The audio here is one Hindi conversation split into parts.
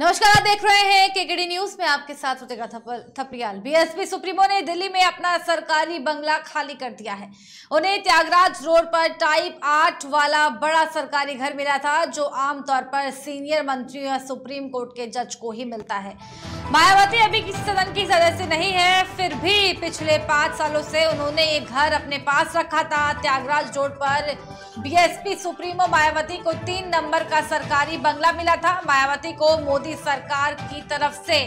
नमस्कार, आप देख रहे हैं केकेडी न्यूज में आपके साथ रुतिका थपलियाल। बीएसपी सुप्रीमो ने दिल्ली में अपना सरकारी बंगला खाली कर दिया है। उन्हें त्यागराज रोड पर टाइप 8 वाला बड़ा सरकारी घर मिला था, जो आमतौर पर सीनियर मंत्रियों या सुप्रीम कोर्ट के जज को ही मिलता है। मायावती अभी किसी सदन की सदस्य नहीं है, फिर भी पिछले 5 सालों से उन्होंने ये घर अपने पास रखा था। त्यागराज रोड पर बीएसपी सुप्रीमो मायावती को 3 नंबर का सरकारी बंगला मिला था। मायावती को मोदी सरकार की तरफ से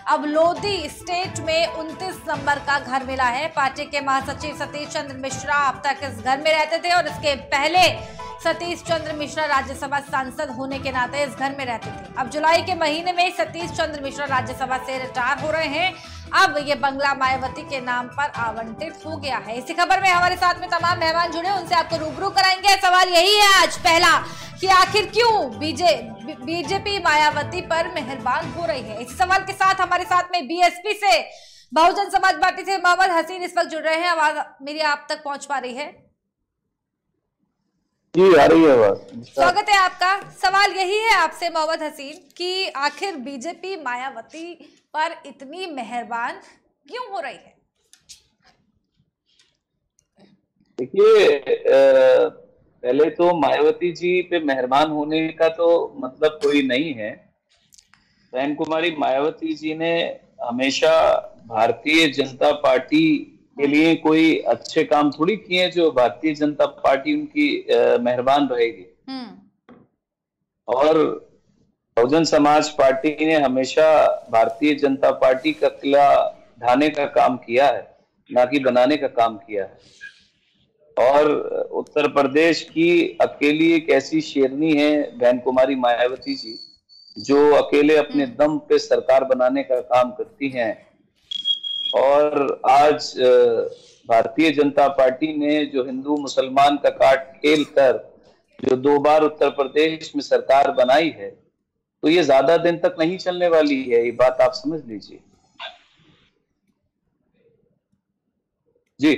अब लोधी स्टेट में 29 नंबर का घर मिला है। पार्टी के महासचिव सतीश चंद्र मिश्रा अब तक इस घर में रहते थे और इसके पहले सतीश चंद्र मिश्रा राज्यसभा सांसद होने के नाते इस घर में रहते थे। अब जुलाई के महीने में सतीश चंद्र मिश्रा राज्यसभा से रिटायर हो रहे हैं। अब ये बंगला मायावती के नाम पर आवंटित हो गया है। इसी खबर में हमारे साथ में तमाम मेहमान जुड़े, उनसे आपको रूबरू कराएंगे। सवाल यही है आज पहला कि आखिर क्यों बीजेपी मायावती पर मेहरबान हो रही है। इस सवाल के साथ हमारे साथ में बीएसपी से, बहुजन समाज पार्टी से मोहम्मद हसीन इस वक्त जुड़ रहे हैं। आवाज मेरी आप तक पहुंच पा रही है? जी आ रही है आवाज। स्वागत है आपका। सवाल यही है आपसे मोहम्मद हसीन कि आखिर बीजेपी मायावती पर इतनी मेहरबान क्यों हो रही है? देखिए, पहले तो मायावती जी पे मेहरबान होने का तो मतलब कोई नहीं है। बहन कुमारी मायावती जी ने हमेशा भारतीय जनता पार्टी के लिए कोई अच्छे काम थोड़ी किए जो भारतीय जनता पार्टी उनकी मेहरबान रहेगी। और बहुजन समाज पार्टी ने हमेशा भारतीय जनता पार्टी का किला ढाने का काम किया है, ना कि बनाने का काम किया है। और उत्तर प्रदेश की अकेली एक ऐसी शेरनी है बहन कुमारी मायावती जी, जो अकेले अपने दम पे सरकार बनाने का काम करती हैं। और आज भारतीय जनता पार्टी ने जो हिंदू मुसलमान का काट खेल कर जो 2 बार उत्तर प्रदेश में सरकार बनाई है, तो ये ज्यादा दिन तक नहीं चलने वाली है। ये बात आप समझ लीजिए। जी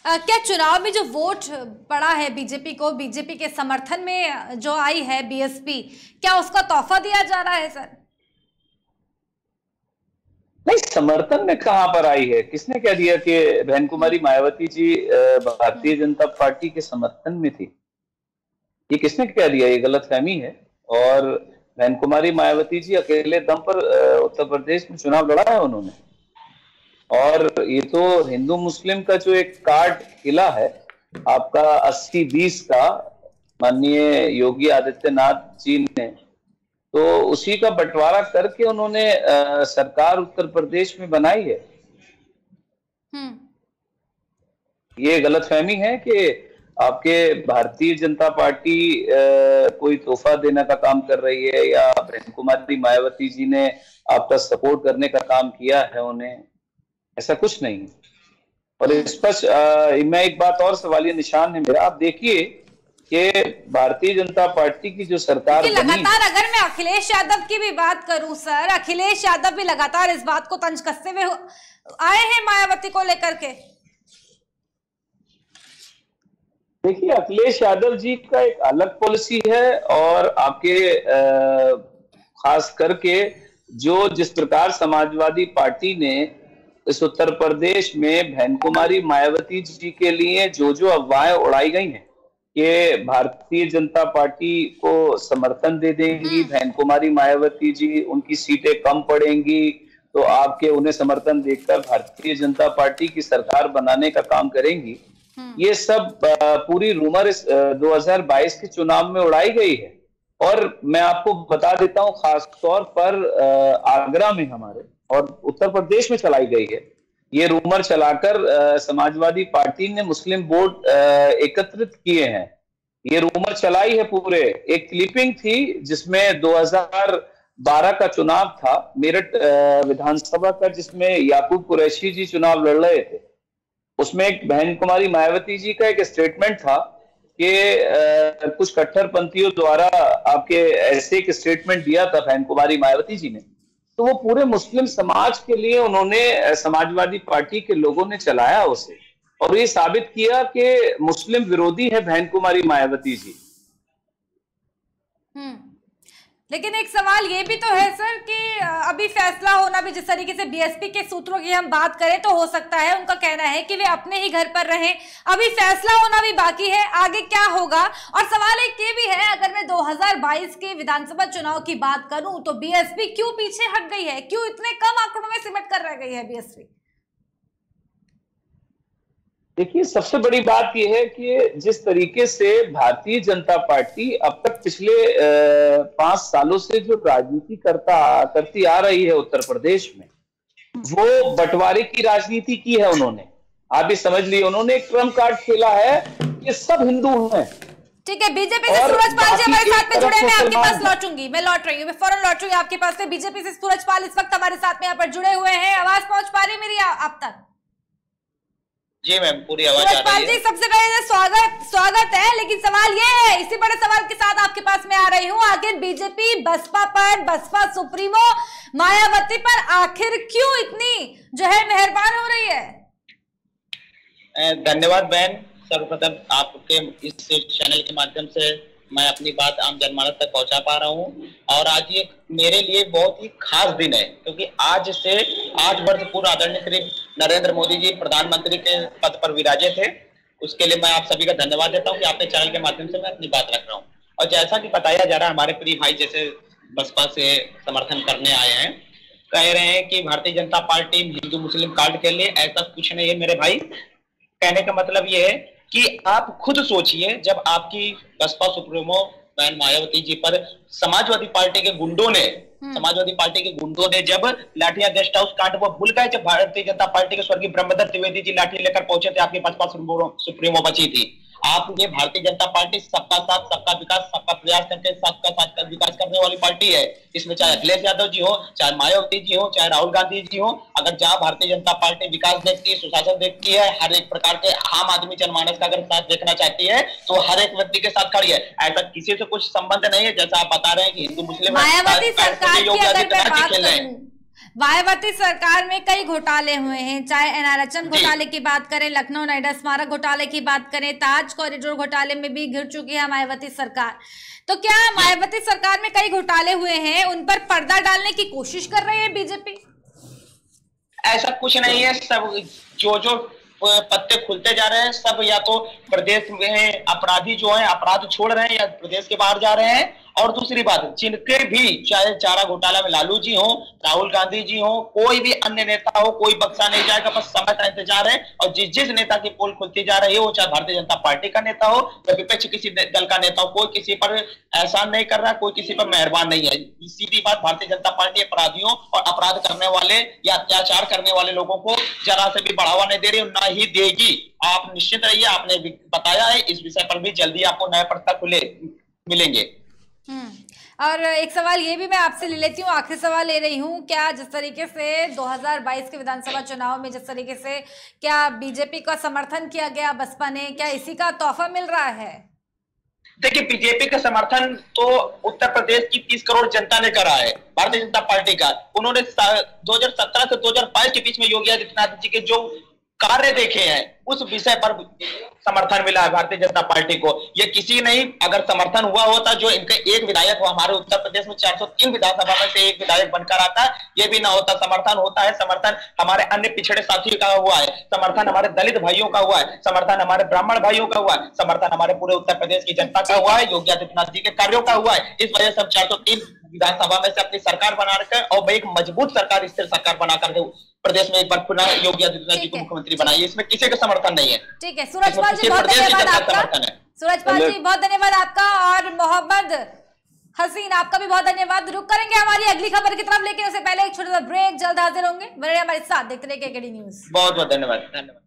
क्या चुनाव में जो वोट पड़ा है बीजेपी को, बीजेपी के समर्थन में जो आई है बीएसपी, क्या उसका तोहफा दिया जा रहा है सर? नहीं, समर्थन में कहां पर आई है? किसने कह दिया कि बहन कुमारी मायावती जी भारतीय जनता पार्टी के समर्थन में थी? ये किसने कह दिया? ये गलतफहमी है। और बहन कुमारी मायावती जी अकेले दम पर उत्तर प्रदेश में चुनाव लड़ा है उन्होंने। और ये तो हिंदू मुस्लिम का जो एक कार्ड किला है आपका 80-20 का, माननीय योगी आदित्यनाथ जी ने, तो उसी का बंटवारा करके उन्होंने सरकार उत्तर प्रदेश में बनाई है। ये गलतफहमी है कि आपके भारतीय जनता पार्टी कोई तोहफा देने का काम कर रही है या बहन कुमारी मायावती जी ने आपका सपोर्ट करने का काम किया है उन्हें। ऐसा कुछ नहीं। और स्पष्ट मैं एक बात और सवालिया निशान है मेरा, आप देखिए कि भारतीय जनता पार्टी की जो सरकार लगातार, अगर मैं अखिलेश यादव की भी बात करूं सर, अखिलेश यादव भी लगातार इस बात को तंज कसते हुए आए हैं मायावती को लेकर के। देखिए, अखिलेश यादव जी का एक अलग पॉलिसी है और आपके खास करके जिस प्रकार समाजवादी पार्टी ने इस उत्तर प्रदेश में बहन कुमारी मायावती जी के लिए जो अफवाहें उड़ाई गई हैं कि भारतीय जनता पार्टी को समर्थन दे देंगी बहन कुमारी मायावती जी, उनकी सीटें कम पड़ेंगी, तो आपके उन्हें समर्थन देकर भारतीय जनता पार्टी की सरकार बनाने का काम करेंगी, ये सब पूरी रूमर इस 2022 के चुनाव में उड़ाई गई है। और मैं आपको बता देता हूं, खास तौर पर आगरा में हमारे और उत्तर प्रदेश में चलाई गई है। ये रूमर चलाकर समाजवादी पार्टी ने मुस्लिम वोट एकत्रित किए हैं। ये रूमर चलाई है पूरे। एक क्लिपिंग थी जिसमें 2012 का चुनाव था मेरठ विधानसभा का, जिसमें याकूब कुरैशी जी चुनाव लड़ रहे थे। उसमें एक बहन कुमारी मायावती जी का एक स्टेटमेंट था कि कुछ कट्टरपंथियों द्वारा आपके ऐसे एक स्टेटमेंट दिया था बहन कुमारी मायावती जी ने, तो वो पूरे मुस्लिम समाज के लिए उन्होंने, समाजवादी पार्टी के लोगों ने चलाया उसे, और ये साबित किया कि मुस्लिम विरोधी है बहन कुमारी मायावती जी। लेकिन एक सवाल ये भी तो है सर कि अभी फैसला होना भी, जिस तरीके से बीएसपी के सूत्रों की हम बात करें तो हो सकता है, उनका कहना है कि वे अपने ही घर पर रहें, अभी फैसला होना भी बाकी है, आगे क्या होगा। और सवाल एक ये भी है, अगर मैं 2022 के विधानसभा चुनाव की बात करूं तो बीएसपी क्यों पीछे हट गई है, क्यों इतने कम आंकड़ों में सिमट कर रह गई है बीएसपी? देखिए, सबसे बड़ी बात यह है कि जिस तरीके से भारतीय जनता पार्टी अब तक पिछले 5 सालों से जो राजनीति करती आ रही है उत्तर प्रदेश में, वो बंटवारे की राजनीति की है उन्होंने। आप भी समझ लिए, उन्होंने एक ट्रम्प कार्ड खेला है कि सब हिंदू हैं। ठीक है, बीजेपी से सूरजपाल जी हमारे साथ में जुड़े हैं, मैं आपके पास लौटूंगी, मैं लौट रही हूँ, मैं फौरन लौट रही हूँ आपके पास से। बीजेपी से सूरजपाल इस वक्त हमारे साथ में यहाँ पर जुड़े हुए हैं, आवाज पहुंच पा रही मेरी आप तक? जी मैम, पूरी आवाज आ रही है। जी, सबसे पहले स्वागत है, लेकिन सवाल ये है, इसी बड़े सवाल के साथ आपके पास में आ रही हूँ, आखिर बीजेपी बसपा पर, बसपा सुप्रीमो मायावती पर आखिर क्यों इतनी जो है मेहरबान हो रही है? धन्यवाद बहन, सर्वप्रथम आपके इस चैनल के माध्यम से मैं अपनी बात आम जनमानस तक पहुंचा पा रहा हूं। और आज ये मेरे लिए बहुत ही खास दिन है, क्योंकि आज से 8 वर्ष पूर्व आदरणीय श्री नरेंद्र मोदी जी प्रधानमंत्री के पद पर विराजे थे। उसके लिए मैं आप सभी का धन्यवाद देता हूं कि आपके चैनल के माध्यम से मैं अपनी बात रख रहा हूं। और जैसा कि बताया जा रहा है, हमारे प्रिय भाई जैसे बसपा से समर्थन करने आए हैं, कह रहे हैं कि भारतीय जनता पार्टी हिंदू मुस्लिम कार्ड के लिए, ऐसा कुछ नहीं है मेरे भाई। कहने का मतलब ये है कि आप खुद सोचिए, जब आपकी बसपा सुप्रीमो बहन मायावती जी पर समाजवादी पार्टी के गुंडों ने जब लाठियां गेस्ट हाउस कांड, वो भूल गए जब भारतीय जनता पार्टी के स्वर्गीय ब्रह्मदत्त द्विवेदी जी लाठी लेकर पहुंचे थे, आपकी बसपा सुप्रीमो बची थी। आप ये भारतीय जनता पार्टी सबका साथ सबका विकास सबका प्रयास करके सबका साथ विकास करने वाली पार्टी है। इसमें चाहे अखिलेश यादव जी हो, चाहे मायावती जी हो, चाहे राहुल गांधी जी हो, अगर जहां भारतीय जनता पार्टी विकास देखती है, सुशासन देखती है, हर एक प्रकार के आम आदमी जनमानस का अगर साथ देखना चाहती है तो हर एक व्यक्ति के साथ खड़ी है। ऐसा किसी से कुछ संबंध नहीं है, जैसा आप बता रहे हैं कि हिंदू मुस्लिम मायावती सरकार में कई घोटाले हुए हैं, चाहे एनआरएचएम घोटाले की बात करें, लखनऊ नोएडा स्मारक घोटाले की बात करें, ताज कॉरिडोर घोटाले में भी घिर चुकी है मायावती सरकार। तो क्या मायावती सरकार में कई घोटाले हुए हैं, उन पर पर्दा डालने की कोशिश कर रही है बीजेपी? ऐसा कुछ नहीं है। सब जो पत्ते खुलते जा रहे हैं, सब या तो प्रदेश में अपराधी जो हैं अपराध छोड़ रहे हैं या प्रदेश के बाहर जा रहे हैं। और दूसरी बात, जिनके भी चाहे चारा घोटाला में लालू जी हो, राहुल गांधी जी हो, कोई भी अन्य नेता हो, कोई बख्शा नहीं जाएगा, बस समय का इंतजार है। और जिस नेता की पोल खुलती जा रही है, वो चाहे भारतीय जनता पार्टी का नेता हो या विपक्ष किसी दल का नेता हो, कोई किसी पर एहसान नहीं कर रहा, कोई किसी पर मेहरबान नहीं है। सीधी बात, भारतीय जनता पार्टी अपराधियों और अपराध करने वाले या अत्याचार करने वाले लोगों को जरा से भी बढ़ावा नहीं दे रही, ना ही देगी। आप निश्चित रहिए, आपने बताया है, इस विषय पर भी जल्दी आपको नए प्रस्ताव मिलेंगे। और एक सवाल ये भी मैं आपसे ले लेती हूँ, आखिरी सवाल ले रही हूँ, क्या जिस तरीके से 2022 के विधानसभा चुनाव में जिस तरीके से क्या बीजेपी का समर्थन किया गया बसपा ने, क्या इसी का तोहफा मिल रहा है? देखिए, बीजेपी का समर्थन तो उत्तर प्रदेश की 30 करोड़ जनता ने करा है भारतीय जनता पार्टी का। उन्होंने 2017 से 2022 के बीच में योगी आदित्यनाथ जी के जो कार्य देखे हैं, उस विषय पर समर्थन मिला है भारतीय जनता पार्टी को। ये किसी नहीं, अगर समर्थन हुआ होता, जो इनके एक विधायक हो, हमारे उत्तर प्रदेश में 403 विधानसभा में से एक विधायक बनकर आता, ये भी ना होता। समर्थन होता है, समर्थन हमारे अन्य पिछड़े साथियों का हुआ है, समर्थन हमारे दलित भाइयों का हुआ है, समर्थन हमारे ब्राह्मण भाइयों का हुआ है, समर्थन हमारे पूरे उत्तर प्रदेश की जनता का हुआ है, योगी आदित्यनाथ जी के कार्यों का हुआ है। इस वजह से हम 403 विधानसभा में से अपनी सरकार बनाकर और एक मजबूत सरकार, स्थिर सरकार बनाकर प्रदेश में एक बार पुनः योगी आदित्यनाथ जी को मुख्यमंत्री बनाइए। इसमें किसी का समर्थन नहीं है। ठीक है, सूरजपाल जी बहुत धन्यवाद आपका। सूरजपाल जी बहुत धन्यवाद आपका, और मोहम्मद हसीन आपका भी बहुत धन्यवाद। रुक करेंगे हमारी अगली खबर की तरफ, लेकिन उससे पहले एक छोटा सा ब्रेक, जल्द हाजिर होंगे। मेरे हमारे साथ देखते रहिए केकेडी न्यूज। बहुत बहुत धन्यवाद।